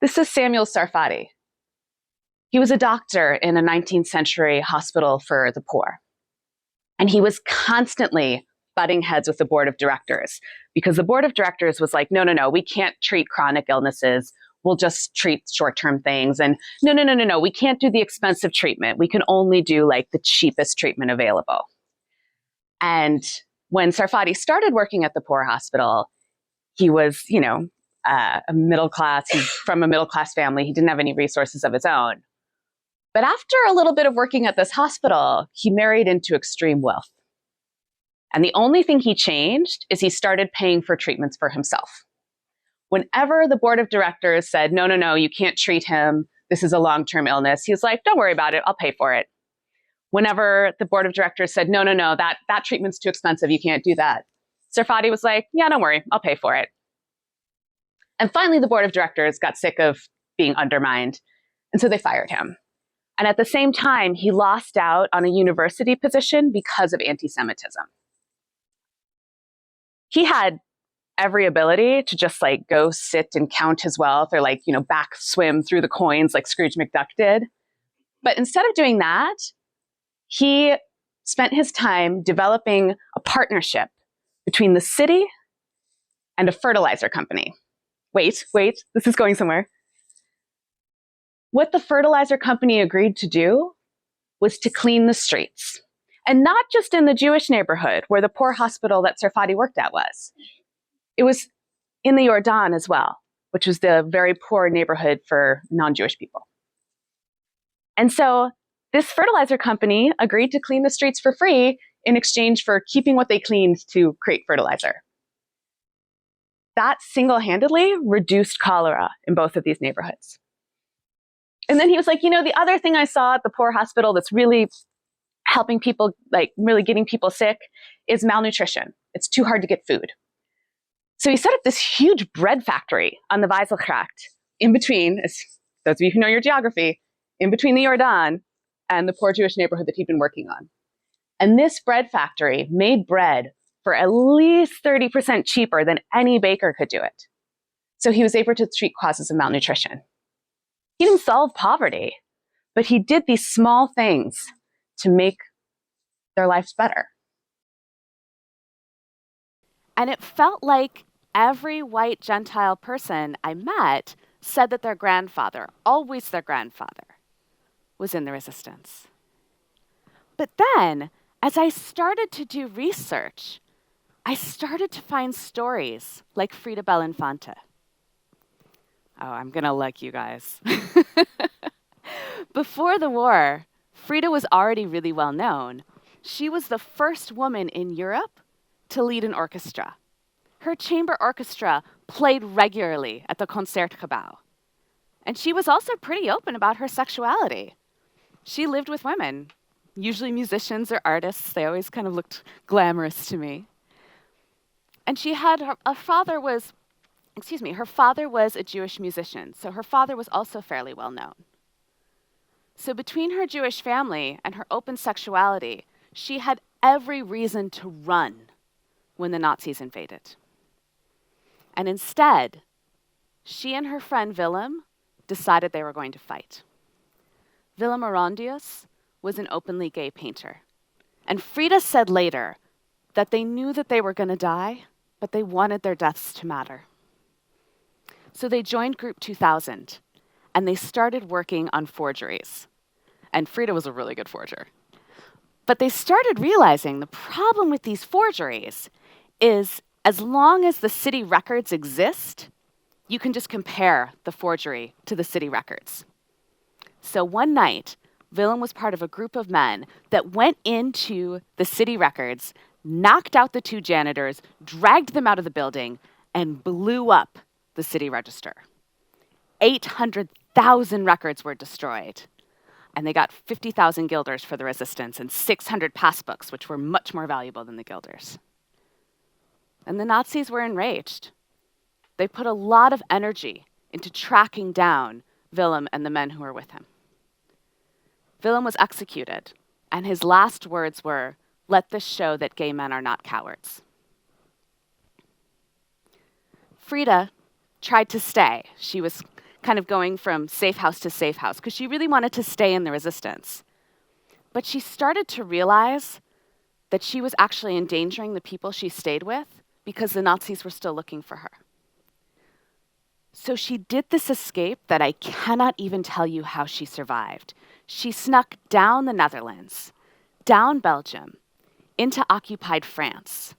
This is Samuel Sarfati. He was a doctor in a 19th century hospital for the poor. And he was constantly butting heads with the board of directors because the board of directors was like, no, we can't treat chronic illnesses. We'll just treat short-term things. And no, we can't do the expensive treatment. We can only do like the cheapest treatment available. And when Sarfati started working at the poor hospital, he was, a middle class, he's from a middle class family. He didn't have any resources of his own. But after a little bit of working at this hospital, he married into extreme wealth. And the only thing he changed is he started paying for treatments for himself. Whenever the board of directors said, no, you can't treat him, this is a long-term illness, he was like, don't worry about it, I'll pay for it. Whenever the board of directors said, no, that treatment's too expensive, you can't do that, Sarfati was like, yeah, don't worry, I'll pay for it. And finally, the board of directors got sick of being undermined, and so they fired him. And at the same time, he lost out on a university position because of anti-Semitism. He had every ability to just like go sit and count his wealth or back swim through the coins like Scrooge McDuck did. But instead of doing that, he spent his time developing a partnership between the city and a fertilizer company. Wait, this is going somewhere. What the fertilizer company agreed to do was to clean the streets. And not just in the Jewish neighborhood where the poor hospital that Sarfati worked at was. It was in the Jordan as well, which was the very poor neighborhood for non-Jewish people. And so this fertilizer company agreed to clean the streets for free in exchange for keeping what they cleaned to create fertilizer. That single-handedly reduced cholera in both of these neighborhoods. And then he was like, the other thing I saw at the poor hospital that's really helping people, really getting people sick, is malnutrition. It's too hard to get food. So he set up this huge bread factory on the Weiseltracht, in between, as those of you who know your geography, in between the Jordan and the poor Jewish neighborhood that he'd been working on. And this bread factory made bread for at least 30% cheaper than any baker could do it. So he was able to treat causes of malnutrition. He didn't solve poverty, but he did these small things to make their lives better. And it felt like every white Gentile person I met said that their grandfather, always their grandfather, was in the resistance. But then, as I started to do research, I started to find stories like Frida Belinfante. Oh, I'm gonna like you guys. Before the war, Frida was already really well known. She was the first woman in Europe to lead an orchestra. Her chamber orchestra played regularly at the Concertgebouw. And she was also pretty open about her sexuality. She lived with women, usually musicians or artists. They always kind of looked glamorous to me. And she had, her father was a Jewish musician, so her father was also fairly well known. So between her Jewish family and her open sexuality, she had every reason to run when the Nazis invaded. And instead, she and her friend Willem decided they were going to fight. Willem Arondius was an openly gay painter. And Frida said later that they knew that they were going to die, but they wanted their deaths to matter. So they joined Group 2000, and they started working on forgeries. And Frida was a really good forger. But they started realizing the problem with these forgeries is as long as the city records exist, you can just compare the forgery to the city records. So one night, Willem was part of a group of men that went into the city records, knocked out the two janitors, dragged them out of the building, and blew up the city register. 800,000 records were destroyed. And they got 50,000 guilders for the resistance and 600 passbooks, which were much more valuable than the guilders. And the Nazis were enraged. They put a lot of energy into tracking down Willem and the men who were with him. Willem was executed, and his last words were, "Let this show that gay men are not cowards." Frida tried to stay. She was kind of going from safe house to safe house, because she really wanted to stay in the resistance. But she started to realize that she was actually endangering the people she stayed with because the Nazis were still looking for her. So she did this escape that I cannot even tell you how she survived. She snuck down the Netherlands, down Belgium, into occupied France.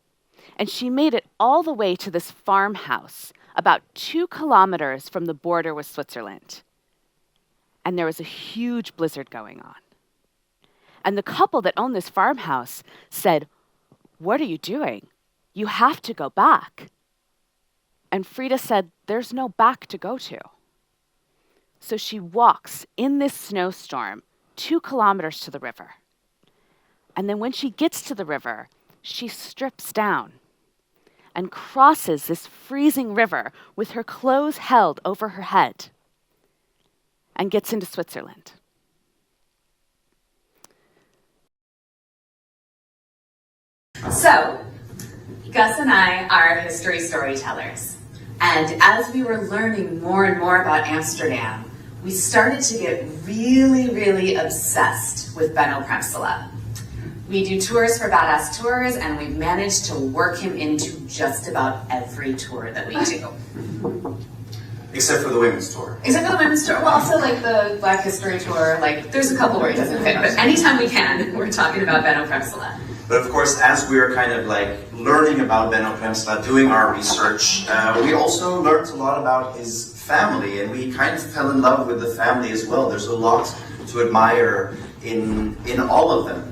And she made it all the way to this farmhouse about 2 kilometers from the border with Switzerland. And there was a huge blizzard going on. And the couple that owned this farmhouse said, "What are you doing? You have to go back." And Frida said, "There's no back to go to." So she walks in this snowstorm 2 kilometers to the river. And then when she gets to the river, she strips down and crosses this freezing river with her clothes held over her head and gets into Switzerland. So, Gus and I are history storytellers. And as we were learning more and more about Amsterdam, we started to get really, really obsessed with Benno Premsela. We do tours for Badass Tours, and we've managed to work him into just about every tour that we do. Except for the women's tour. Except for the women's tour. Well, also like the Black History Tour, like there's a couple where he doesn't fit, but anytime we can, we're talking about Benno Premsela. But of course, as we were kind of like learning about Benno Premsela, doing our research, we also learned a lot about his family, and we kind of fell in love with the family as well. There's a lot to admire in all of them.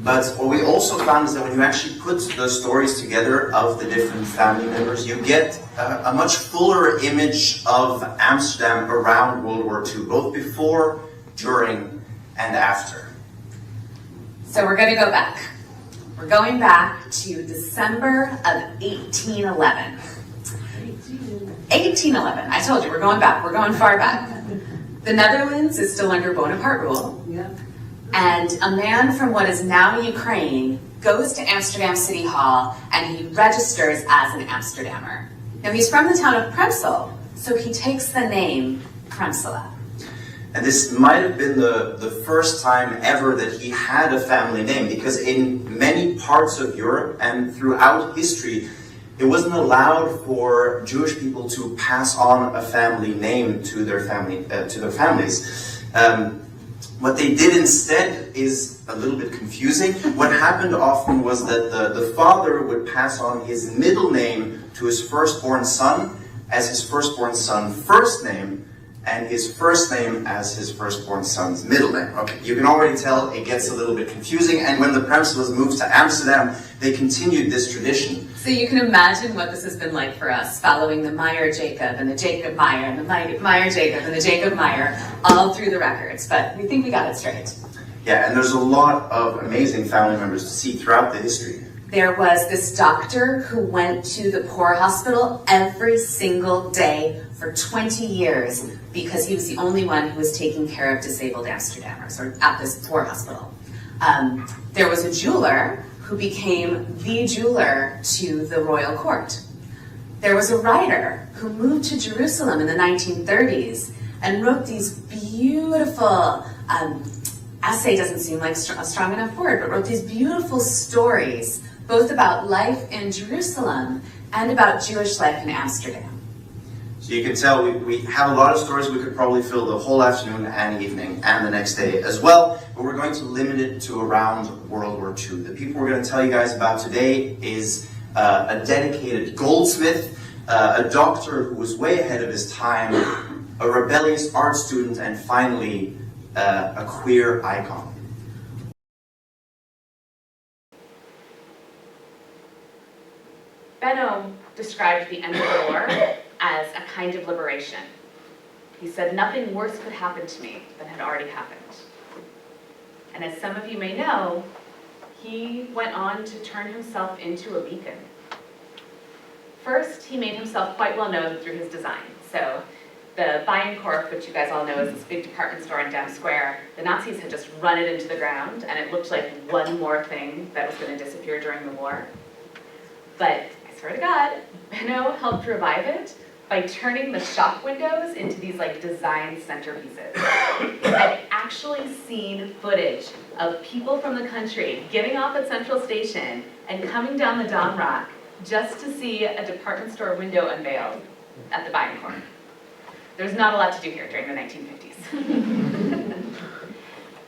But what we also found is that when you actually put the stories together of the different family members, you get a much fuller image of Amsterdam around World War II, both before, during, and after. So we're going to go back. We're going back to December of 1811. 1811. I told you, we're going back. We're going far back. The Netherlands is still under Bonaparte rule. And a man from what is now Ukraine goes to Amsterdam City Hall and he registers as an Amsterdammer. Now he's from the town of Premsel, so he takes the name Premsela. And this might have been the first time ever that he had a family name, because in many parts of Europe and throughout history, it wasn't allowed for Jewish people to pass on a family name to their families. What they did instead is a little bit confusing. What happened often was that the father would pass on his middle name to his firstborn son as his firstborn son's first name, and his first name as his firstborn son's middle name. Okay, you can already tell it gets a little bit confusing, and when the Premselas moved to Amsterdam, they continued this tradition. So you can imagine what this has been like for us, following the Meyer Jacob and the Jacob Meyer and the Meyer Jacob and the Jacob Meyer all through the records, but we think we got it straight. Yeah, and there's a lot of amazing family members to see throughout the history. There was this doctor who went to the poor hospital every single day for 20 years because he was the only one who was taking care of disabled Amsterdammers, or at this poor hospital. There was a jeweler who became the jeweler to the royal court. There was a writer who moved to Jerusalem in the 1930s and wrote these beautiful, essay doesn't seem like a strong enough word, but wrote these beautiful stories both about life in Jerusalem and about Jewish life in Amsterdam. So you can tell we have a lot of stories. We could probably fill the whole afternoon and evening and the next day as well, but we're going to limit it to around World War II. The people we're going to tell you guys about today is a dedicated goldsmith, a doctor who was way ahead of his time, a rebellious art student, and finally a queer icon. Benno described the end of the war as a kind of liberation. He said, "Nothing worse could happen to me than had already happened." And as some of you may know, he went on to turn himself into a beacon. First, he made himself quite well known through his design. So the Bijenkorf, which you guys all know is this big department store in Dam Square, the Nazis had just run it into the ground, and it looked like one more thing that was going to disappear during the war. But I swear to God, Benno helped revive it by turning the shop windows into these like design centerpieces. I've actually seen footage of people from the country getting off at Central Station and coming down the Domrock just to see a department store window unveiled at the Bijenkorf. There's not a lot to do here during the 1950s.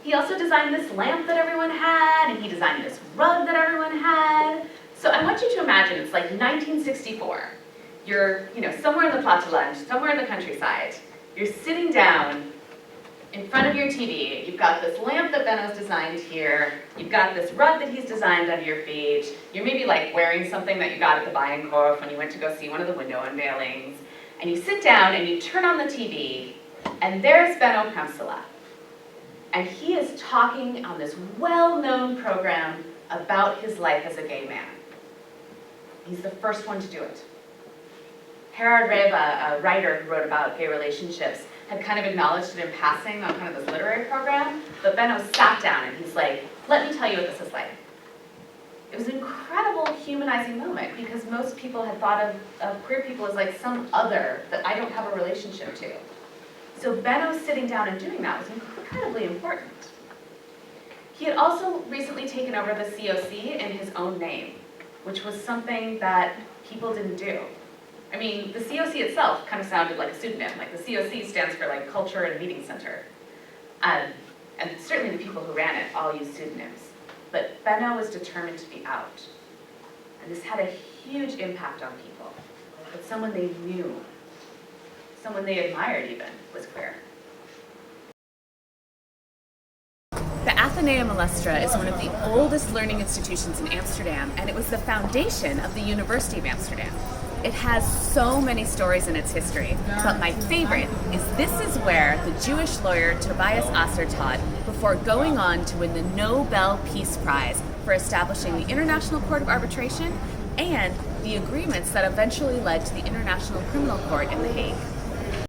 He also designed this lamp that everyone had, and he designed this rug that everyone had. So I want you to imagine it's like 1964. You're, somewhere in the Platteland, somewhere in the countryside. You're sitting down in front of your TV. You've got this lamp that Benno's designed here. You've got this rug that he's designed under your feet. You're maybe like wearing something that you got at the Bijenkorf when you went to go see one of the window unveilings. And you sit down and you turn on the TV, and there's Benno Premsala. And he is talking on this well-known program about his life as a gay man. He's the first one to do it. Gerard Reba, a writer who wrote about gay relationships, had kind of acknowledged it in passing on kind of this literary program, but Benno sat down and he's like, let me tell you what this is like. It was an incredible humanizing moment because most people had thought of queer people as like some other that I don't have a relationship to. So Benno sitting down and doing that was incredibly important. He had also recently taken over the COC in his own name, which was something that people didn't do. I mean, the COC itself kind of sounded like a pseudonym. Like the COC stands for like Culture and Meeting Center. And certainly the people who ran it all used pseudonyms. But Benno was determined to be out. And this had a huge impact on people. But someone they knew, someone they admired even, was queer. The Atheneum Illustra is one of the oldest learning institutions in Amsterdam, and it was the foundation of the University of Amsterdam. It has so many stories in its history, but my favorite is this is where the Jewish lawyer Tobias Asser taught before going on to win the Nobel Peace Prize for establishing the International Court of Arbitration and the agreements that eventually led to the International Criminal Court in The Hague.